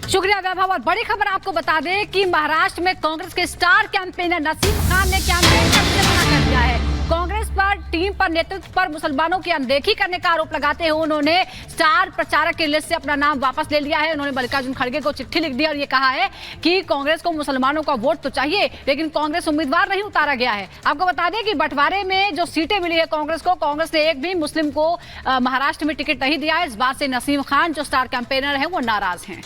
शुक्रिया वैभव। और बड़ी खबर आपको बता दें कि महाराष्ट्र में कांग्रेस के स्टार कैंपेनर नसीम खान ने कैंपेन करने से मना कर दिया है। कांग्रेस पर टीम पर नेतृत्व पर मुसलमानों की अनदेखी करने का आरोप लगाते हुए उन्होंने स्टार प्रचारक की लिस्ट से अपना नाम वापस ले लिया है। उन्होंने मल्लिकार्जुन खड़गे को चिट्ठी लिख दी और ये कहा है कि कांग्रेस को मुसलमानों का वोट तो चाहिए, लेकिन कांग्रेस उम्मीदवार नहीं उतारा गया है। आपको बता दें कि बंटवारे में जो सीटें मिली है कांग्रेस को, कांग्रेस ने एक भी मुस्लिम को महाराष्ट्र में टिकट नहीं दिया है। इस बात से नसीम खान जो स्टार कैंपेनर है वो नाराज हैं।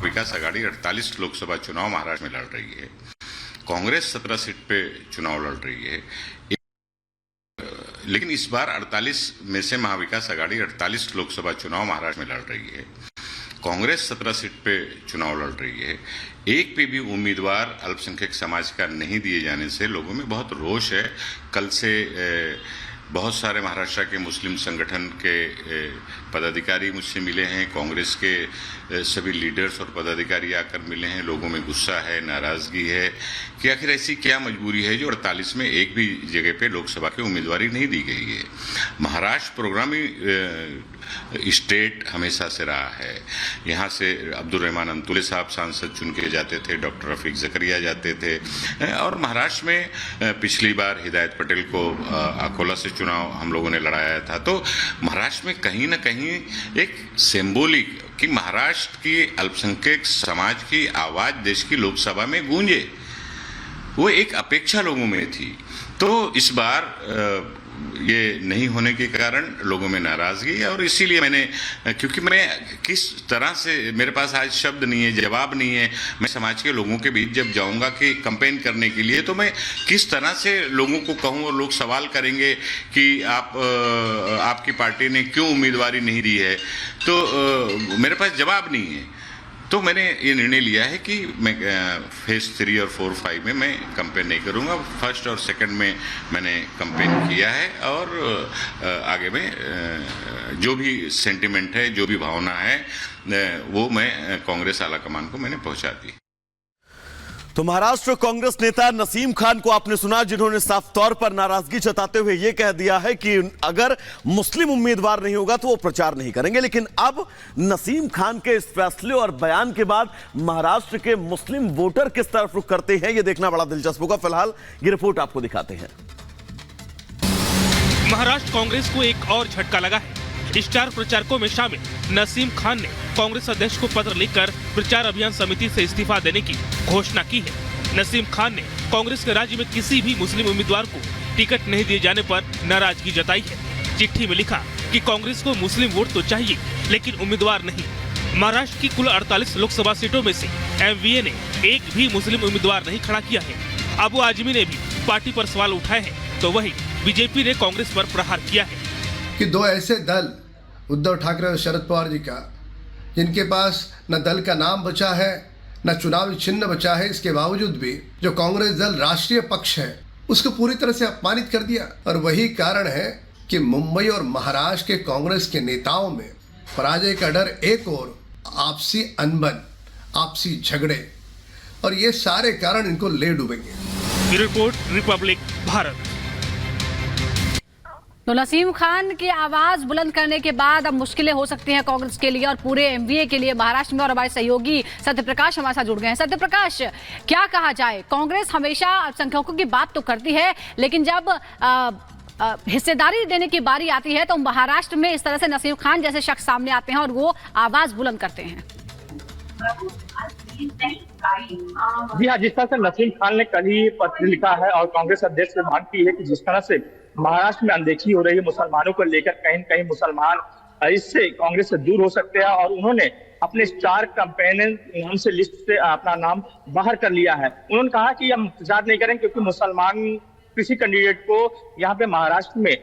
विकास आघाड़ी 48 लोकसभा चुनाव महाराष्ट्र में लड़ रही है। कांग्रेस 17 सीट पे चुनाव लड़ रही है, लेकिन इस बार 48 में से महाविकास आघाड़ी 48 लोकसभा चुनाव महाराष्ट्र में लड़ रही है। कांग्रेस 17 सीट पे चुनाव लड़ रही है। एक पे भी उम्मीदवार अल्पसंख्यक समाज का नहीं दिए जाने से लोगों में बहुत रोष है। कल से बहुत सारे महाराष्ट्र के मुस्लिम संगठन के पदाधिकारी मुझसे मिले हैं, कांग्रेस के सभी लीडर्स और पदाधिकारी आकर मिले हैं। लोगों में गुस्सा है, नाराजगी है कि आखिर ऐसी क्या मजबूरी है जो 48 में एक भी जगह पे लोकसभा की उम्मीदवारी नहीं दी गई है। महाराष्ट्र प्रोग्रामी स्टेट हमेशा से रहा है। यहाँ से अब्दुल रहमान अंतुले साहब सांसद चुन के जाते थे, डॉक्टर रफीक जकरिया जाते थे, और महाराष्ट्र में पिछली बार हिदायत पटेल को अकोला से चुनाव हम लोगों ने लड़ाया था। तो महाराष्ट्र में कहीं ना कहीं एक सिंबॉलिक कि महाराष्ट्र की अल्पसंख्यक समाज की आवाज देश की लोकसभा में गूंजे, वो एक अपेक्षा लोगों में थी। तो इस बार ये नहीं होने के कारण लोगों में नाराजगी है, और इसीलिए मैंने, क्योंकि मैं किस तरह से, मेरे पास आज शब्द नहीं है, जवाब नहीं है, मैं समाज के लोगों के बीच जब जाऊंगा कि कैंपेन करने के लिए, तो मैं किस तरह से लोगों को कहूं, और लोग सवाल करेंगे कि आपकी पार्टी ने क्यों उम्मीदवारी नहीं दी है, तो मेरे पास जवाब नहीं है। तो मैंने ये निर्णय लिया है कि मैं फेज 3 और 4, 5 में मैं कैंपेन नहीं करूंगा। फर्स्ट और सेकंड में मैंने कैंपेन किया है, और आगे में जो भी सेंटिमेंट है, जो भी भावना है, वो मैं कांग्रेस आलाकमान को मैंने पहुंचा दी। तो महाराष्ट्र कांग्रेस नेता नसीम खान को आपने सुना, जिन्होंने साफ तौर पर नाराजगी जताते हुए यह कह दिया है कि अगर मुस्लिम उम्मीदवार नहीं होगा तो वो प्रचार नहीं करेंगे। लेकिन अब नसीम खान के इस फैसले और बयान के बाद महाराष्ट्र के मुस्लिम वोटर किस तरफ रुख करते हैं, यह देखना बड़ा दिलचस्प होगा। फिलहाल ये रिपोर्ट आपको दिखाते हैं। महाराष्ट्र कांग्रेस को एक और झटका लगा है। स्टार प्रचारकों में शामिल नसीम खान ने कांग्रेस अध्यक्ष को पत्र लिखकर प्रचार अभियान समिति से इस्तीफा देने की घोषणा की है। नसीम खान ने कांग्रेस के राज्य में किसी भी मुस्लिम उम्मीदवार को टिकट नहीं दिए जाने पर नाराजगी जताई है। चिट्ठी में लिखा कि कांग्रेस को मुस्लिम वोट तो चाहिए, लेकिन उम्मीदवार नहीं। महाराष्ट्र की कुल 48 लोकसभा सीटों में से एमवीए ने एक भी मुस्लिम उम्मीदवार नहीं खड़ा किया है। अबू आजमी ने भी पार्टी पर सवाल उठाए हैं, तो वही बीजेपी ने कांग्रेस पर प्रहार किया है कि दो ऐसे दल, उद्धव ठाकरे और शरद पवार जी का, जिनके पास न दल का नाम बचा है, न चुनावी चिन्ह बचा है, इसके बावजूद भी जो कांग्रेस दल राष्ट्रीय पक्ष है उसको पूरी तरह से अपमानित कर दिया। और वही कारण है कि मुंबई और महाराष्ट्र के कांग्रेस के नेताओं में पराजय का डर, एक और आपसी अनबन, आपसी झगड़े, और ये सारे कारण इनको ले डूबेंगे। Report Republic Bharat. तो नसीम खान की आवाज बुलंद करने के बाद अब मुश्किलें हो सकती हैं कांग्रेस के लिए और पूरे एमवीए के लिए महाराष्ट्र में। और हमारे सहयोगी सत्यप्रकाश हमारे साथ जुड़ गए हैं। सत्यप्रकाश, क्या कहा जाए, कांग्रेस हमेशा अल्पसंख्यकों की बात तो करती है, लेकिन जब हिस्सेदारी देने की बारी आती है तो महाराष्ट्र में इस तरह से नसीम खान जैसे शख्स सामने आते हैं और वो आवाज बुलंद करते हैं। जी हाँ, जिस तरह से नसीम खान ने कल ही पत्र लिखा है और कांग्रेस अध्यक्ष से मांग की है कि जिस तरह से महाराष्ट्र में अनदेखी हो रही है मुसलमानों को लेकर, कहीं कहीं मुसलमान इससे कांग्रेस से दूर हो सकते हैं, और उन्होंने अपने स्टार कैंपेनर नाम से लिस्ट से अपना नाम बाहर कर लिया है। उन्होंने कहा कि हम प्रचार नहीं करेंगे क्योंकि मुसलमान किसी कैंडिडेट को यहाँ पे महाराष्ट्र में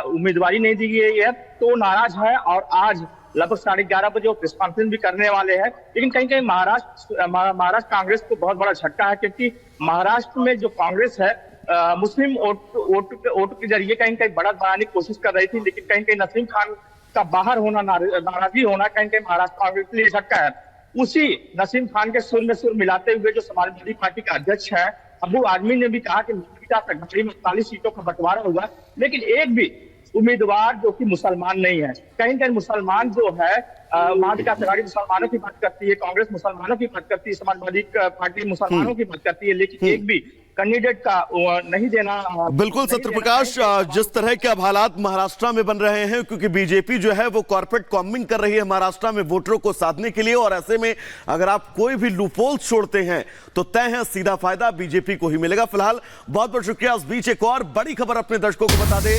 उम्मीदवारी नहीं दी गई है, तो नाराज है। और आज लगभग 11:30 बजे वो प्रेस कॉन्फ्रेंस भी करने वाले हैं। लेकिन कहीं कहीं महाराष्ट्र कांग्रेस को बहुत बड़ा झटका है, क्योंकि महाराष्ट्र में जो कांग्रेस है मुस्लिम वोट के जरिए कहीं कहीं बढ़त बनाने की कोशिश कर रही थी, लेकिन कहीं कहीं नसीम खान का बाहर होना, नाराजगी होना कहीं कहीं महाराष्ट्र कांग्रेस के लिए झटका है। उसी नसीम खान के सुर में सुर मिलाते हुए जो समाजवादी पार्टी के अध्यक्ष है अबू आजमी ने भी कहा कि विकास आघाड़ी में 48 सीटों का बंटवारा हुआ, लेकिन एक भी उम्मीदवार जो कि मुसलमान नहीं है। कहीं कहीं मुसलमान जो है महाविकास आघाड़ी मुसलमानों की बात करती है, कांग्रेस मुसलमानों की बात करती है, समाजवादी पार्टी मुसलमानों की बात करती है, लेकिन एक भी कैंडिडेट का नहीं देना। बिल्कुल सत्यप्रकाश, जिस तरह के अब हालात महाराष्ट्र में बन रहे हैं, क्योंकि बीजेपी जो है वो कॉर्पोरेट कॉम्बिंग कर रही है महाराष्ट्र में वोटरों को साधने के लिए, और ऐसे में अगर आप कोई भी लूपहोल्स छोड़ते हैं तो तय है सीधा फायदा बीजेपी को ही मिलेगा। फिलहाल बहुत बहुत शुक्रिया। इस बीच एक और बड़ी खबर अपने दर्शकों को बता दें,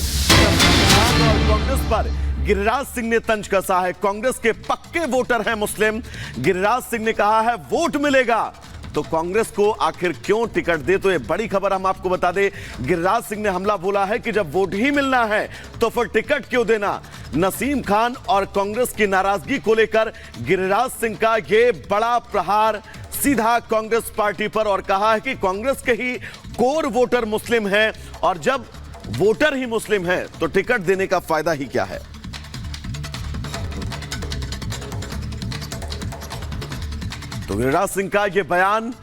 कांग्रेस पर गिरिराज सिंह ने तंज कसा है। कांग्रेस के पक्के वोटर हैं मुस्लिम। गिरिराज सिंह ने कहा है वोट मिलेगा तो कांग्रेस को आखिर क्यों टिकट दे। तो ये बड़ी खबर हम आपको बता दें, गिरिराज सिंह ने हमला बोला है कि जब वोट ही मिलना है तो फिर टिकट क्यों देना। नसीम खान और कांग्रेस की नाराजगी को लेकर गिरिराज सिंह का ये बड़ा प्रहार सीधा कांग्रेस पार्टी पर, और कहा है कि कांग्रेस के ही कोर वोटर मुस्लिम हैं, और जब वोटर ही मुस्लिम हैं तो टिकट देने का फायदा ही क्या है। तो गिरिराज सिंह का यह बयान,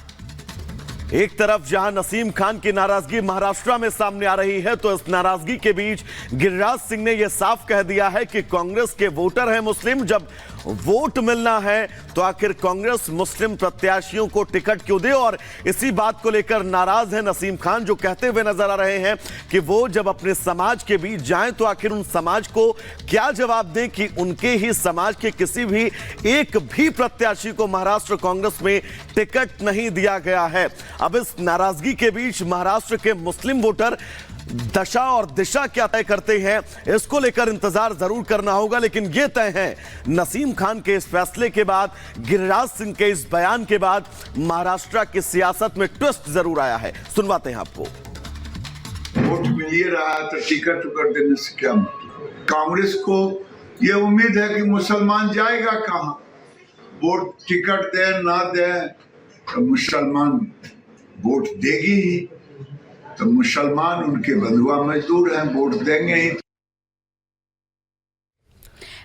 एक तरफ जहां नसीम खान की नाराजगी महाराष्ट्र में सामने आ रही है, तो इस नाराजगी के बीच गिरिराज सिंह ने यह साफ कह दिया है कि कांग्रेस के वोटर हैं मुस्लिम, जब वोट मिलना है तो आखिर कांग्रेस मुस्लिम प्रत्याशियों को टिकट क्यों दे। और इसी बात को लेकर नाराज है नसीम खान, जो कहते हुए नजर आ रहे हैं कि वो जब अपने समाज के बीच जाएं तो आखिर उन समाज को क्या जवाब दें कि उनके ही समाज के किसी भी एक भी प्रत्याशी को महाराष्ट्र कांग्रेस में टिकट नहीं दिया गया है। अब इस नाराजगी के बीच महाराष्ट्र के मुस्लिम वोटर दशा और दिशा क्या तय करते हैं, इसको लेकर इंतजार जरूर करना होगा। लेकिन यह तय है, नसीम खान के इस फैसले के बाद, गिरिराज सिंह के इस बयान के बाद महाराष्ट्र की सियासत में ट्विस्ट जरूर आया है। सुनवाते हैं आपको। वोट मिल ही रहा है तो टिकट उकर देने से क्या मतलब। कांग्रेस को यह उम्मीद है कि मुसलमान जाएगा कहां, वोट टिकट दे ना दे तो मुसलमान वोट देगी ही, तो मुसलमान उनके बंधुआ मजदूर हैं, वोट देंगे ही।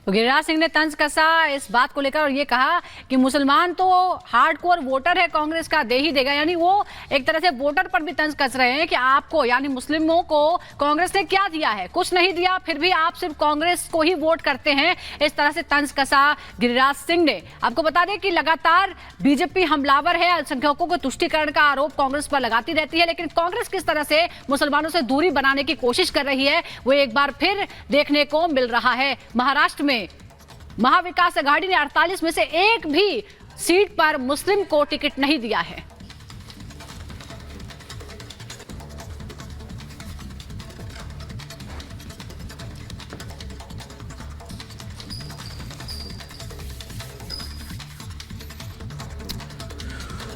गिरिराज सिंह ने तंज कसा इस बात को लेकर और ये कहा कि मुसलमान तो हार्डकोर वोटर है कांग्रेस का, दे ही देगा। यानी वो एक तरह से वोटर पर भी तंज कस रहे हैं कि आपको यानी मुस्लिमों को कांग्रेस ने क्या दिया है, कुछ नहीं दिया, फिर भी आप सिर्फ कांग्रेस को ही वोट करते हैं। इस तरह से तंज कसा गिरिराज सिंह ने। आपको बता दें कि लगातार बीजेपी हमलावर है, अल्पसंख्यकों को तुष्टीकरण का आरोप कांग्रेस पर लगाती रहती है, लेकिन कांग्रेस किस तरह से मुसलमानों से दूरी बनाने की कोशिश कर रही है वो एक बार फिर देखने को मिल रहा है। महाराष्ट्र में महाविकास आघाड़ी ने 48 में से एक भी सीट पर मुस्लिम को टिकट नहीं दिया है।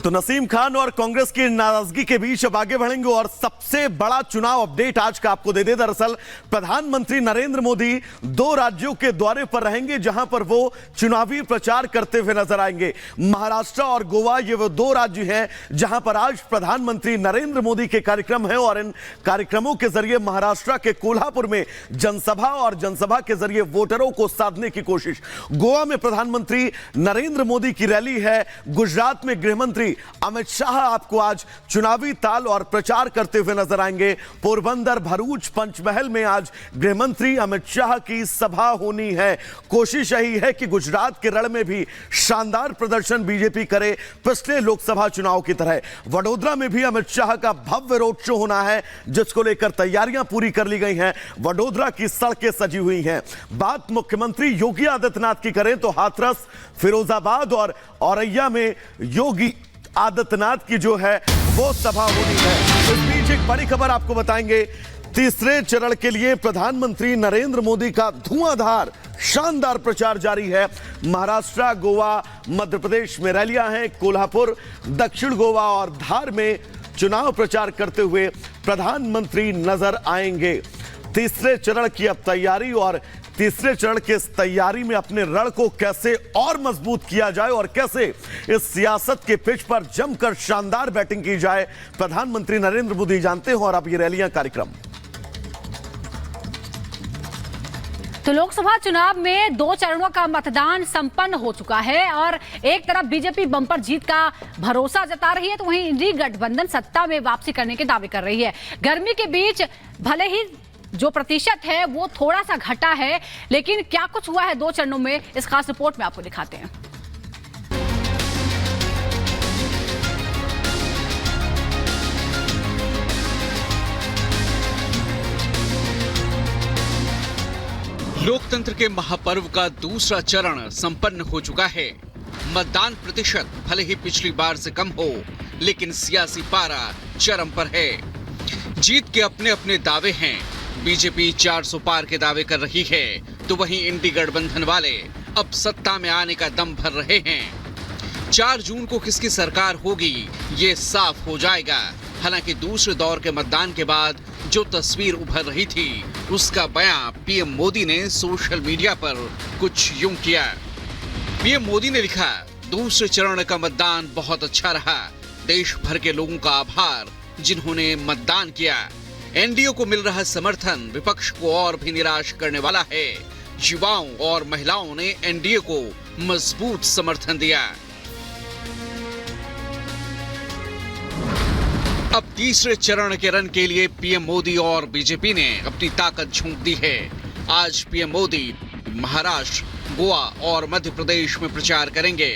तो नसीम खान और कांग्रेस की नाराजगी के बीच अब आगे बढ़ेंगे और सबसे बड़ा चुनाव अपडेट आज का आपको दे दे। दरअसल प्रधानमंत्री नरेंद्र मोदी 2 राज्यों के दौरे पर रहेंगे जहां पर वो चुनावी प्रचार करते हुए नजर आएंगे। महाराष्ट्र और गोवा ये वो 2 राज्य हैं जहां पर आज प्रधानमंत्री नरेंद्र मोदी के कार्यक्रम है, और इन कार्यक्रमों के जरिए महाराष्ट्र के कोल्हापुर में जनसभा और जनसभा के जरिए वोटरों को साधने की कोशिश। गोवा में प्रधानमंत्री नरेंद्र मोदी की रैली है। गुजरात में गृहमंत्री अमित शाह आपको आज चुनावी ताल और प्रचार करते हुए नजर आएंगे। पोरबंदर, भरूच, पंचमहल में आज गृहमंत्री अमित शाह की सभा होनी है। कोशिश यही है कि गुजरात के रण में भी शानदार प्रदर्शन बीजेपी करे, पिछले लोकसभा चुनाव की तरह। वडोदरा में भी अमित शाह का भव्य रोड शो होना है, जिसको लेकर तैयारियां पूरी कर ली गई हैं। वडोदरा की सड़कें सजी हुई हैं। बात मुख्यमंत्री योगी आदित्यनाथ की करें तो हाथरस, फिरोजाबाद और औरैया में योगी आदित्यनाथ की जो है वो सभा होनी है। इस बीच एक बड़ी खबर आपको बताएंगे। तीसरे चरण के लिए प्रधानमंत्री नरेंद्र मोदी का धुआंधार शानदार प्रचार जारी है। महाराष्ट्र, गोवा, मध्य प्रदेश में रैलियां हैं। कोल्हापुर, दक्षिण गोवा और धार में चुनाव प्रचार करते हुए प्रधानमंत्री नजर आएंगे। तीसरे चरण की अब तैयारी, और तीसरे चरण के इस तैयारी में अपने रण को कैसे और मजबूत किया जाए और कैसे इस सियासत के पिच पर जमकर शानदार बैटिंग की जाए, प्रधानमंत्री नरेंद्र मोदी जानते हैं। और अब ये रैलियां, कार्यक्रम। तो लोकसभा चुनाव में 2 चरणों का मतदान संपन्न हो चुका है और एक तरफ बीजेपी बम्पर जीत का भरोसा जता रही है, तो वहीं इंडी गठबंधन सत्ता में वापसी करने के दावे कर रही है। गर्मी के बीच भले ही जो प्रतिशत है वो थोड़ा सा घटा है, लेकिन क्या कुछ हुआ है 2 चरणों में, इस खास रिपोर्ट में आपको दिखाते हैं। लोकतंत्र के महापर्व का दूसरा चरण संपन्न हो चुका है। मतदान प्रतिशत भले ही पिछली बार से कम हो, लेकिन सियासी पारा चरम पर है। जीत के अपने अपने दावे हैं। बीजेपी 400 पार के दावे कर रही है, तो वहीं इंडी गठबंधन वाले अब सत्ता में आने का दम भर रहे हैं। 4 जून को किसकी सरकार होगी, ये साफ हो जाएगा। हालांकि दूसरे दौर के मतदान के बाद जो तस्वीर उभर रही थी, उसका बयां पीएम मोदी ने सोशल मीडिया पर कुछ यूं किया। पीएम मोदी ने लिखा, दूसरे चरण का मतदान बहुत अच्छा रहा। देश भर के लोगों का आभार जिन्होंने मतदान किया। एनडीए को मिल रहा समर्थन विपक्ष को और भी निराश करने वाला है। युवाओं और महिलाओं ने एनडीए को मजबूत समर्थन दिया। अब तीसरे चरण के रन के लिए पीएम मोदी और बीजेपी ने अपनी ताकत झोंक दी है। आज पीएम मोदी महाराष्ट्र, गोवा और मध्य प्रदेश में प्रचार करेंगे।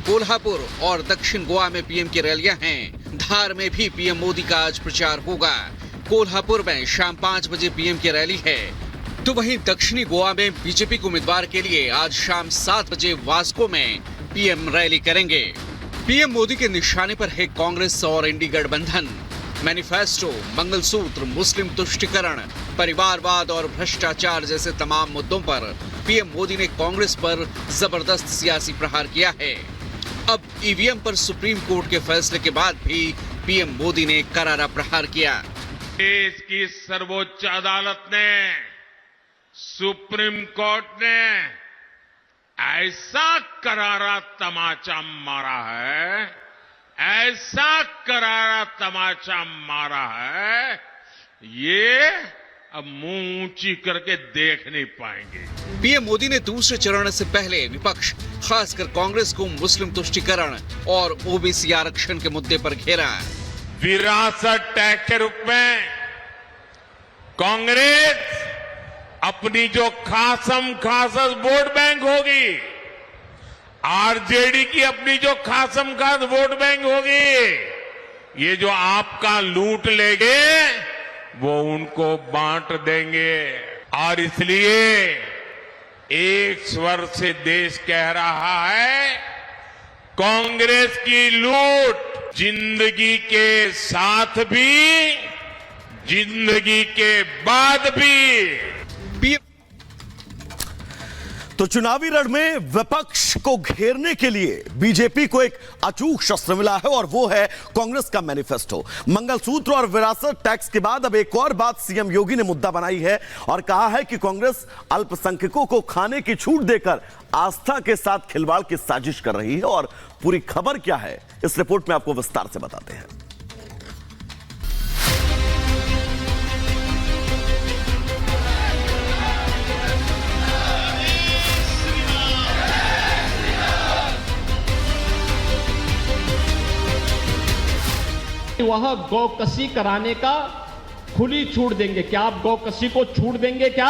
कोल्हापुर और दक्षिण गोवा में पीएम की रैलियां हैं। धार में भी पीएम मोदी का आज प्रचार होगा। कोल्हापुर में शाम 5 बजे पीएम की रैली है, तो वहीं दक्षिणी गोवा में बीजेपी के उम्मीदवार के लिए आज शाम 7 बजे वास्को में पीएम रैली करेंगे। पीएम मोदी के निशाने पर है कांग्रेस और इंडी गठबंधन। मैनिफेस्टो, मंगलसूत्र, मुस्लिम तुष्टीकरण, परिवारवाद और भ्रष्टाचार जैसे तमाम मुद्दों पर पीएम मोदी ने कांग्रेस पर जबरदस्त सियासी प्रहार किया है। अब ईवीएम पर सुप्रीम कोर्ट के फैसले के बाद भी पीएम मोदी ने करारा प्रहार किया। देश की सर्वोच्च अदालत ने, सुप्रीम कोर्ट ने ऐसा करारा तमाचा मारा है, ऐसा करारा तमाचा मारा है, ये अब मुंह ऊंची करके देख नहीं पाएंगे। पीएम मोदी ने दूसरे चरण से पहले विपक्ष, खासकर कांग्रेस को मुस्लिम तुष्टीकरण और ओबीसी आरक्षण के मुद्दे पर घेरा। विरासत टैक्स के रूप में कांग्रेस अपनी जो खासम खासस वोट बैंक होगी, आरजेडी की अपनी जो खासम खास वोट बैंक होगी, ये जो आपका लूट लेंगे वो उनको बांट देंगे। और इसलिए एक स्वर से देश कह रहा है, कांग्रेस की लूट जिंदगी के साथ भी, जिंदगी के बाद भी। तो चुनावी रण में विपक्ष को घेरने के लिए बीजेपी को एक अचूक शस्त्र मिला है और वो है कांग्रेस का मैनिफेस्टो। मंगलसूत्र और विरासत टैक्स के बाद अब एक और बात सीएम योगी ने मुद्दा बनाई है और कहा है कि कांग्रेस अल्पसंख्यकों को खाने की छूट देकर आस्था के साथ खिलवाड़ की साजिश कर रही है। और पूरी खबर क्या है, इस रिपोर्ट में आपको विस्तार से बताते हैं। वहां गौकसी कराने का खुली छूट देंगे। क्या आप गौकसी को छूट देंगे क्या?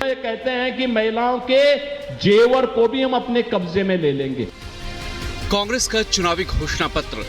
ये कहते हैं कि महिलाओं के जेवर को भी हम अपने कब्जे में ले लेंगे। कांग्रेस का चुनावी घोषणा पत्र